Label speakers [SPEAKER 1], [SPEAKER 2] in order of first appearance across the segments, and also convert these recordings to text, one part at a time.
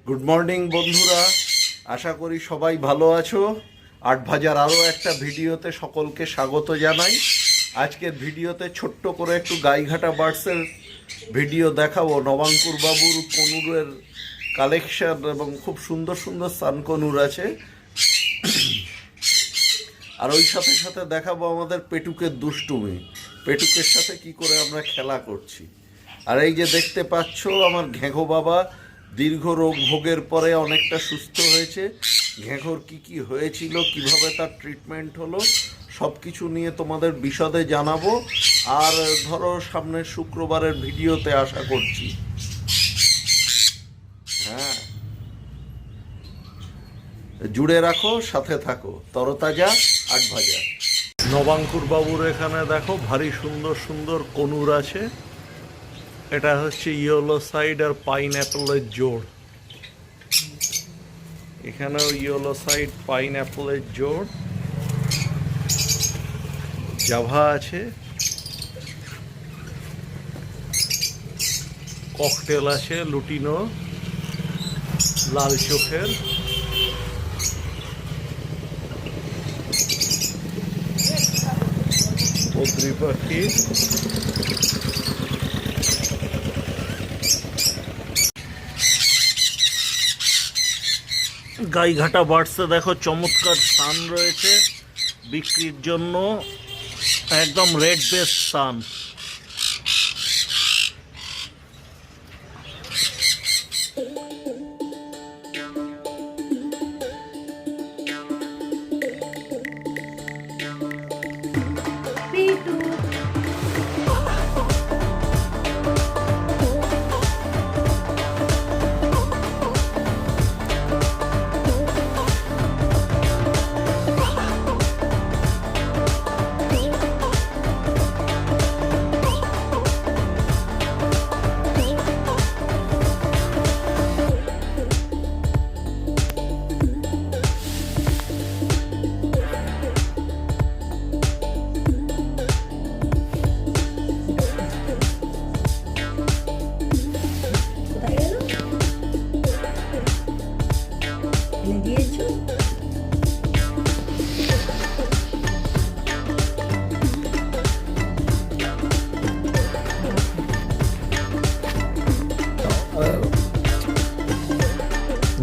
[SPEAKER 1] Good morning বন্ধুরা, আশা করি সবাই ভালো আছো। ৮ ভাজার আরও একটা ভিডিওতে সকলকে স্বাগত জানাই। আজকের ভিডিওতে ছোট্ট করে একটু গাইঘাটা বার্ডসের ভিডিও দেখাবো। নবাঙ্কুর বাবুর কনুরের কালেকশন এবং খুব সুন্দর সুন্দর সানকনুর আছে। আর ওই সাথে সাথে দেখাবো আমাদের পেটুকের দুষ্টুমি, পেটুকের সাথে কি করে আমরা খেলা করছি। আর এই যে দেখতে পাচ্ছ আমার ঘেঘো বাবা দীর্ঘ রোগ ভোগের পরে অনেকটা সুস্থ হয়েছে। ঘেঘোর কি হয়েছিল, কিভাবে তার ট্রিটমেন্ট হলো, সব কিছু নিয়ে তোমাদের বিশদে জানাবো। আর ধরো সামনের শুক্রবারের ভিডিওতে আশা করছি। হ্যাঁ, জুড়ে রাখো, সাথে থাকো। তরতাজা ৮ ভাজা। নবাঙ্কুর বাবুর এখানে দেখো ভারী সুন্দর সুন্দর কনুর আছে। এটা হচ্ছে ইয়েলো সাইড আর পাইন অ্যাপেলের জোড়। এখানেও ইয়েলো সাইড পাইন অ্যাপেলের জোড়। জাভা আছে, ককটেল আছে, লুটিনো লাল চোখের, বদ্রি পাখি, গাইঘাটা বার্ডসে দেখো চমৎকার সান রয়েছে বিক্রির জন্য, একদম রেড বেস সান।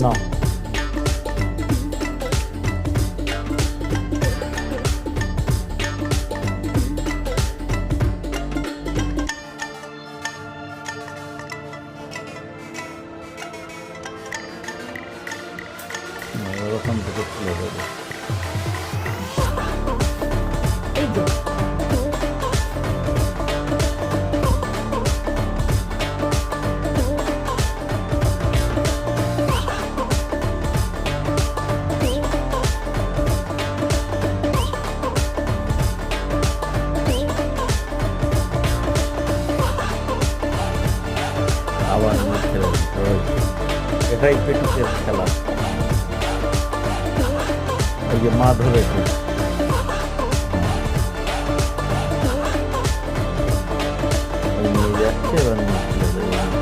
[SPEAKER 1] No. ওখান থেকে তুলে দেবো। আবার এটাই পেটুকের খেলা। এই যে মা ধরেছে, নিয়ে যাচ্ছে, এবার নিয়ে চলে যাবে।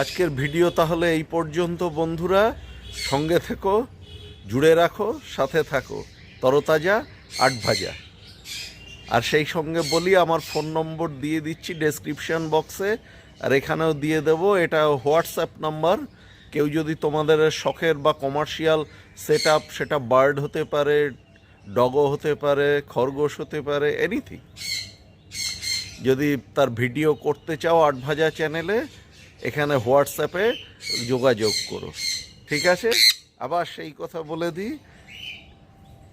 [SPEAKER 1] আজকের ভিডিও তাহলে এই পর্যন্ত বন্ধুরা। সঙ্গে থেকো, জুড়ে রাখো, সাথে থাকো। তরতাজা আট ভাজা। আর সেই সঙ্গে বলি, আমার ফোন নম্বর দিয়ে দিচ্ছি ডেসক্রিপশন বক্সে, আর এখানেও দিয়ে দেবো। এটা হোয়াটসঅ্যাপ নাম্বার। কেউ যদি তোমাদের শখের বা কমার্শিয়াল সেট আপ, সেটা বার্ড হতে পারে, ডগও হতে পারে, খরগোশ হতে পারে, এনিথিং, যদি তার ভিডিও করতে চাও আট ভাজা চ্যানেলে, এখানে হোয়াটসঅ্যাপে যোগাযোগ করো। ঠিক আছে? আবার সেই কথা বলে দিই,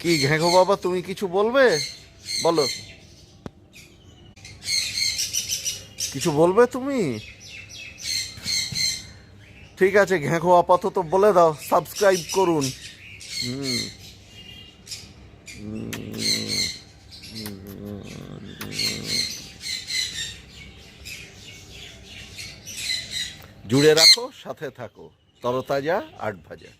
[SPEAKER 1] কি ঘেঘো বাবা তুমি কিছু বলবে? বলো, কিছু বলবে তুমি? ঠিক আছে ঘেঘো, আপাতত বলে দাও সাবস্ক্রাইব করুন। হুম, জুড়ে রাখো, সাথে থাকো। তরতাজা আট ভাজা।